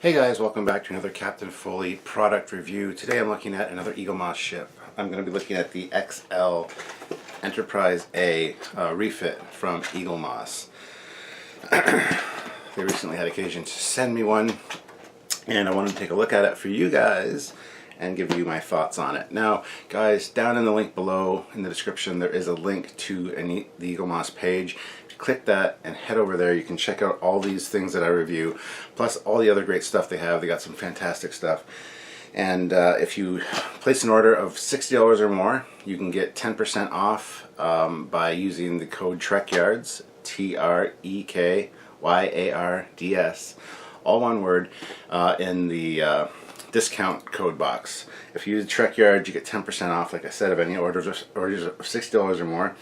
Hey guys, welcome back to another Captain Foley product review. Today I'm looking at another Eaglemoss ship. I'm going to be looking at the XL Enterprise A refit from Eaglemoss. They recently had occasion to send me one, and I wanted to take a look at it for you guys and give you my thoughts on it. Now guys, down in the link below in the description there is a link to the Eaglemoss page. Click that and head over there. You can check out all these things that I review, plus all the other great stuff they have. They got some fantastic stuff. And if you place an order of $60 or more, you can get 10% off by using the code Trekyards, Trekyards, all one word, in the discount code box. If you use Trekyards, you get 10% off, like I said, of any orders of $60 or more.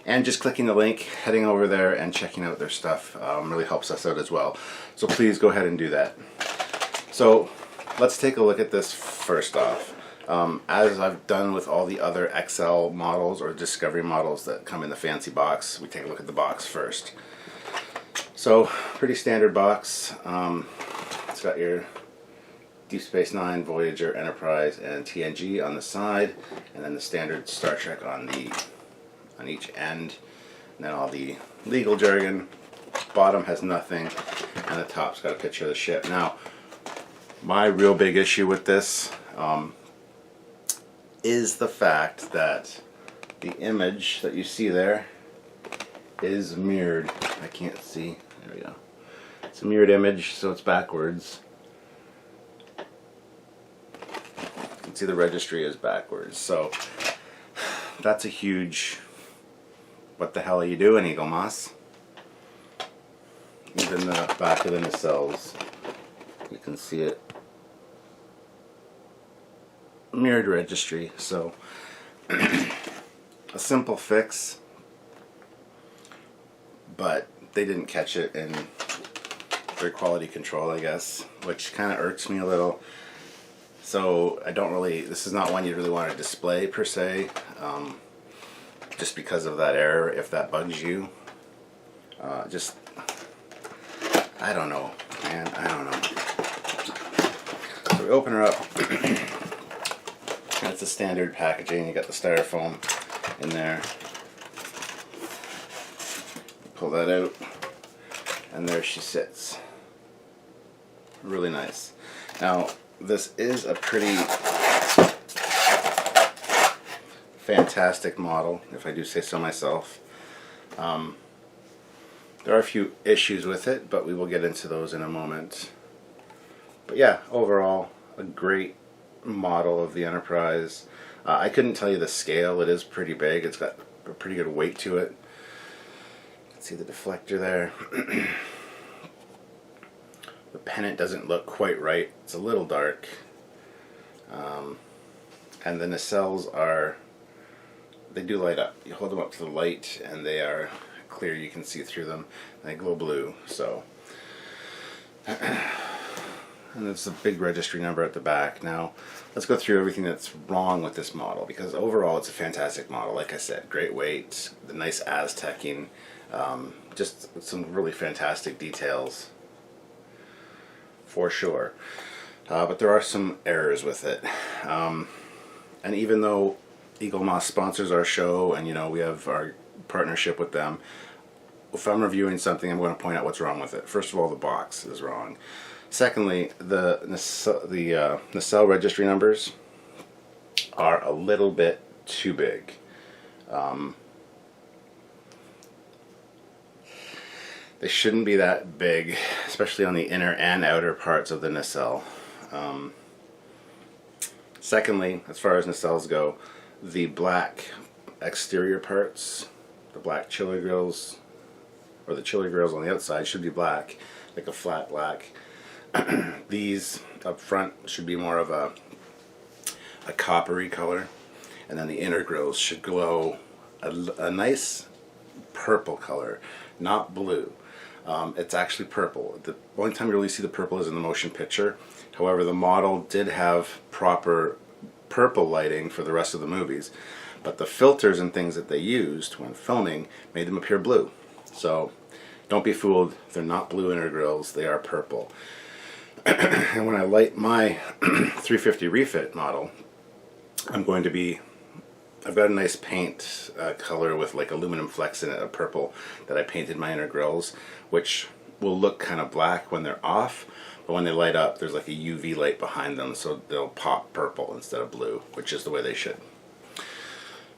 And just clicking the link, heading over there and checking out their stuff really helps us out as well. So please go ahead and do that. So let's take a look at this first off. As I've done with all the other XL models or Discovery models that come in the fancy box, we take a look at the box first. So pretty standard box. It's got your Deep Space Nine, Voyager, Enterprise, and TNG on the side, and then the standard Star Trek on each end, and then all the legal jargon. Bottom has nothing, and the top's got a picture of the ship. Now, my real big issue with this is the fact that the image that you see there is mirrored. I can't see. There we go. It's a mirrored image, so it's backwards. You can see the registry is backwards, so that's a huge "what the hell are you doing, Eaglemoss?" Even the back of the nacelles, you can see it. Mirrored registry, so a simple fix, but they didn't catch it in their quality control, I guess, which kind of irks me a little. So I don't really, this is not one you really want to display per se. Just because of that error, if that bugs you. I don't know, man, I don't know. So we open her up. That's the standard packaging. You got the styrofoam in there. Pull that out, and there she sits. Really nice. Now, this is a pretty fantastic model, if I do say so myself. There are a few issues with it, but we will get into those in a moment. But yeah, overall, a great model of the Enterprise. I couldn't tell you the scale. It is pretty big. It's got a pretty good weight to it. You can see the deflector there. The pennant doesn't look quite right. It's a little dark. And the nacelles they do light up. You hold them up to the light and they are clear. You can see through them. They glow blue. So, and it's a big registry number at the back. Now, let's go through everything that's wrong with this model, because overall it's a fantastic model. Like I said, great weight, the nice Aztecing, just some really fantastic details for sure. But there are some errors with it. And even though Eaglemoss sponsors our show, and we have our partnership with them, if I'm reviewing something, I'm going to point out what's wrong with it. First of all, the box is wrong. Secondly, the nacelle registry numbers are a little bit too big. They shouldn't be that big, especially on the inner and outer parts of the nacelle. Secondly, as far as nacelles go, the black exterior parts, the black chiller grills, or the chiller grills on the outside should be black, like a flat black. These up front should be more of a coppery color, and then the inner grills should glow a nice purple color, not blue. It's actually purple. The only time you really see the purple is in the motion picture. However, the model did have proper purple lighting for the rest of the movies, but the filters and things that they used when filming made them appear blue. So don't be fooled, they're not blue inner grills, they are purple. And when I light my 350 refit model, I've got a nice paint color with like aluminum flecks in it, a purple, that I painted my inner grills, which will look kind of black when they're off, but when they light up, there's like a UV light behind them, so they'll pop purple instead of blue, which is the way they should.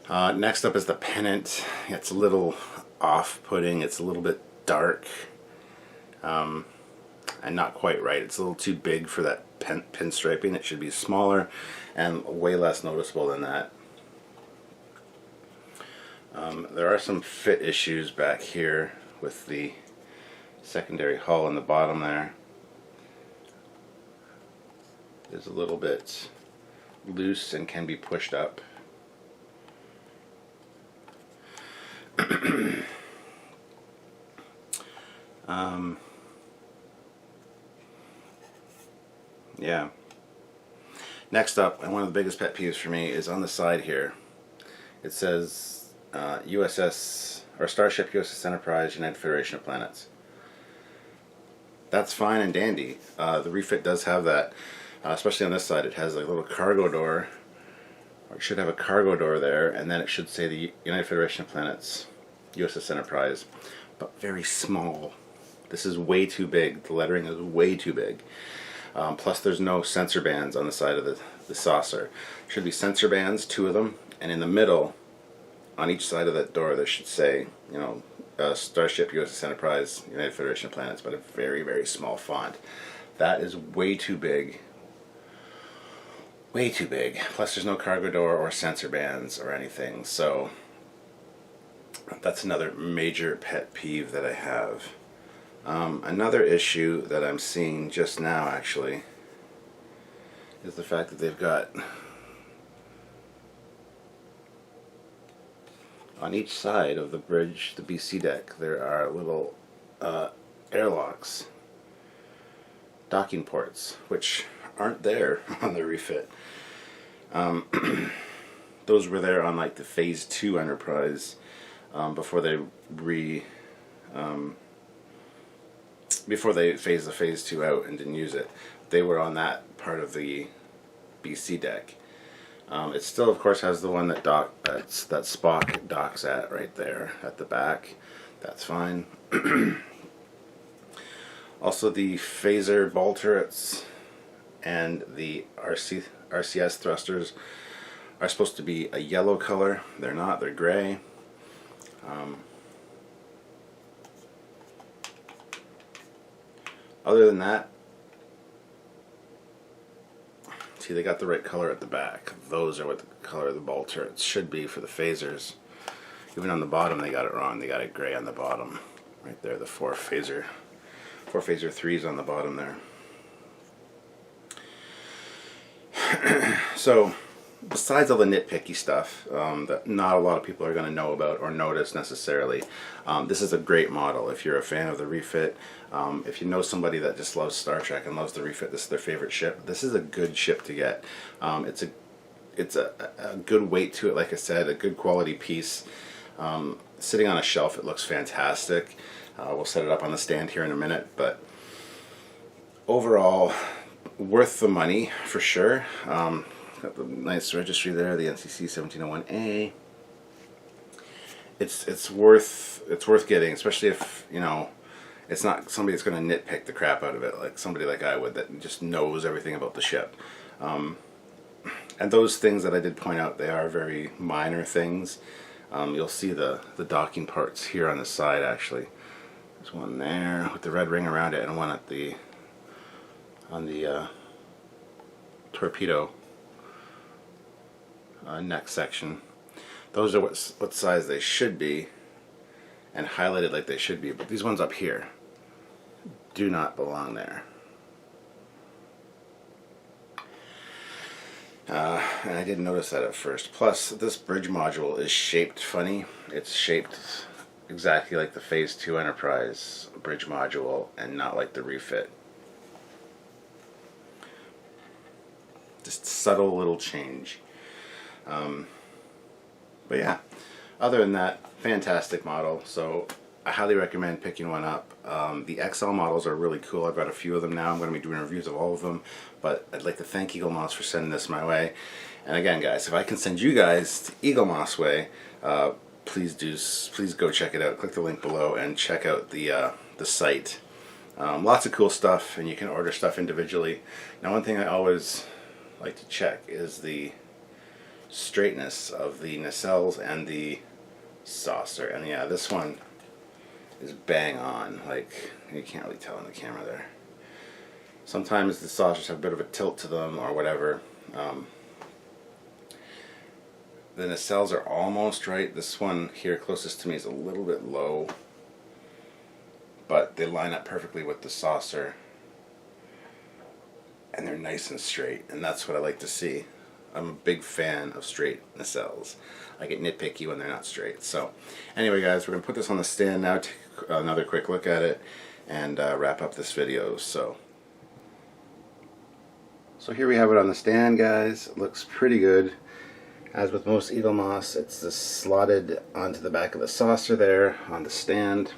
Next up is the pennant. It's a little off-putting. It's a little bit dark, and not quite right. It's a little too big for that pinstriping. It should be smaller and way less noticeable than that. There are some fit issues back here with the secondary hull in the bottom there. It's a little bit loose and can be pushed up. Yeah. Next up, and one of the biggest pet peeves for me, is on the side here. It says USS or Starship USS Enterprise, United Federation of Planets. That's fine and dandy. The refit does have that, especially on this side. It has a little cargo door, or it should have a cargo door there, and then it should say the United Federation of Planets, USS Enterprise, but very small. This is way too big. The lettering is way too big. Plus there's no sensor bands on the side of the saucer. There should be sensor bands, 2 of them, and in the middle, on each side of that door, there should say, you know, Starship USS Enterprise, United Federation of Planets, but a very, very small font. That is way too big. Way too big. Plus there's no cargo door or sensor bands or anything, so that's another major pet peeve that I have. Another issue that I'm seeing just now, actually, is the fact that they've got, on each side of the bridge, the BC deck, there are little airlocks, docking ports, which aren't there on the refit. Those were there on like the Phase 2 Enterprise before they phased the Phase 2 out and didn't use it. They were on that part of the BC deck. It still, of course, has the one that that Spock docks at right there at the back. That's fine. Also, the phaser ball turrets and the RCS thrusters are supposed to be a yellow color. They're not. They're gray. Other than that, see, they got the right color at the back. Those are what the color of the ball turrets should be for the phasers. Even on the bottom, they got it wrong. They got it gray on the bottom, right there. The four phaser 3s on the bottom there. So, besides all the nitpicky stuff that not a lot of people are going to know about or notice necessarily, this is a great model. If you're a fan of the refit, if you know somebody that just loves Star Trek and loves the refit, this is their favorite ship, this is a good ship to get. It's a good weight to it, like I said, a good quality piece. Sitting on a shelf, it looks fantastic. We'll set it up on the stand here in a minute, but overall, worth the money for sure. Got the nice registry there, the NCC 1701A. It's worth getting, especially if, you know, it's not somebody that's going to nitpick the crap out of it, like somebody like I would that just knows everything about the ship. And those things that I did point out, they are very minor things. You'll see the docking parts here on the side, actually. There's one there with the red ring around it, and one at on the torpedo neck section. Those are what size they should be and highlighted like they should be, but these ones up here do not belong there. And I didn't notice that at first. Plus, this bridge module is shaped funny. It's shaped exactly like the Phase 2 Enterprise bridge module and not like the refit. Just subtle little change. But yeah, other than that, fantastic model. So I highly recommend picking one up. The XL models are really cool. I've got a few of them now. I'm going to be doing reviews of all of them, but I'd like to thank Eaglemoss for sending this my way. And again, guys, if I can send you guys to Eaglemoss way, please go check it out. Click the link below and check out the site. Lots of cool stuff, and you can order stuff individually. Now, one thing I always like to check is the straightness of the nacelles and the saucer. And yeah, this one is bang on. Like, you can't really tell in the camera there. Sometimes the saucers have a bit of a tilt to them or whatever. The nacelles are almost right. This one here closest to me is a little bit low, but they line up perfectly with the saucer, and they're nice and straight, and that's what I like to see. I'm a big fan of straight nacelles. I get nitpicky when they're not straight. So anyway, guys, we're going to put this on the stand now, take another quick look at it, and wrap up this video. So here we have it on the stand, guys. It looks pretty good. As with most Eaglemoss, it's just slotted onto the back of the saucer there on the stand.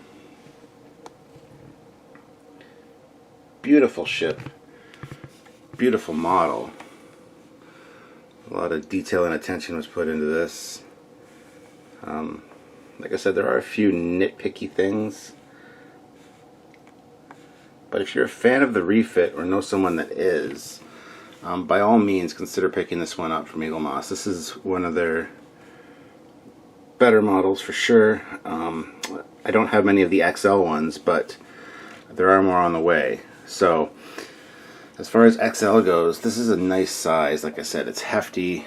Beautiful ship. Beautiful model. A lot of detail and attention was put into this. Like I said, there are a few nitpicky things, but if you're a fan of the refit or know someone that is, by all means consider picking this one up from Eaglemoss. This is one of their better models for sure. I don't have many of the XL ones, but there are more on the way. So as far as XL goes, this is a nice size. Like I said, it's hefty,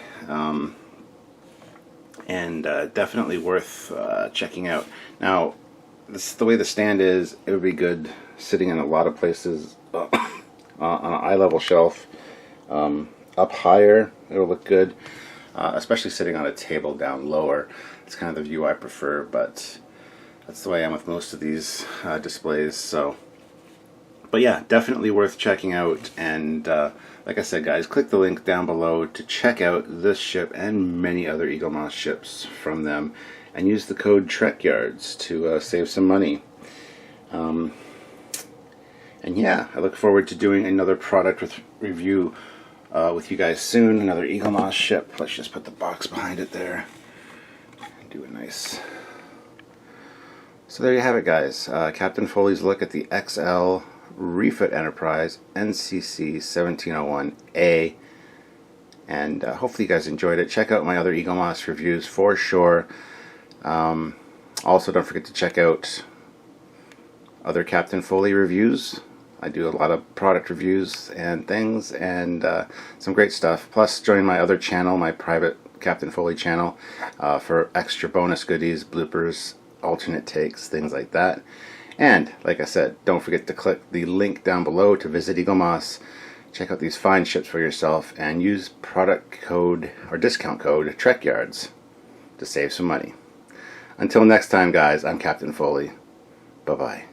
and definitely worth checking out. Now, the way the stand is, it would be good sitting in a lot of places on an eye level shelf. Up higher, it'll look good, especially sitting on a table down lower. It's kind of the view I prefer, but that's the way I am with most of these displays. So, but yeah, definitely worth checking out. And like I said, guys, click the link down below to check out this ship and many other Eaglemoss ships from them, and use the code Trekyards to save some money. And yeah, I look forward to doing another product review with you guys soon. Another Eaglemoss ship. Let's just put the box behind it there. Do a nice. So there you have it, guys. Captain Foley's look at the XL Refit Enterprise NCC 1701A. And hopefully you guys enjoyed it. Check out my other Eaglemoss reviews for sure. Also, don't forget to check out other Captain Foley reviews. I do a lot of product reviews and things, and some great stuff. Plus, join my other channel, my private Captain Foley channel, for extra bonus goodies, bloopers, alternate takes, things like that. And, like I said, don't forget to click the link down below to visit Eaglemoss. Check out these fine ships for yourself, and use product code or discount code Trekyards to save some money. Until next time, guys, I'm Captain Foley. Bye-bye.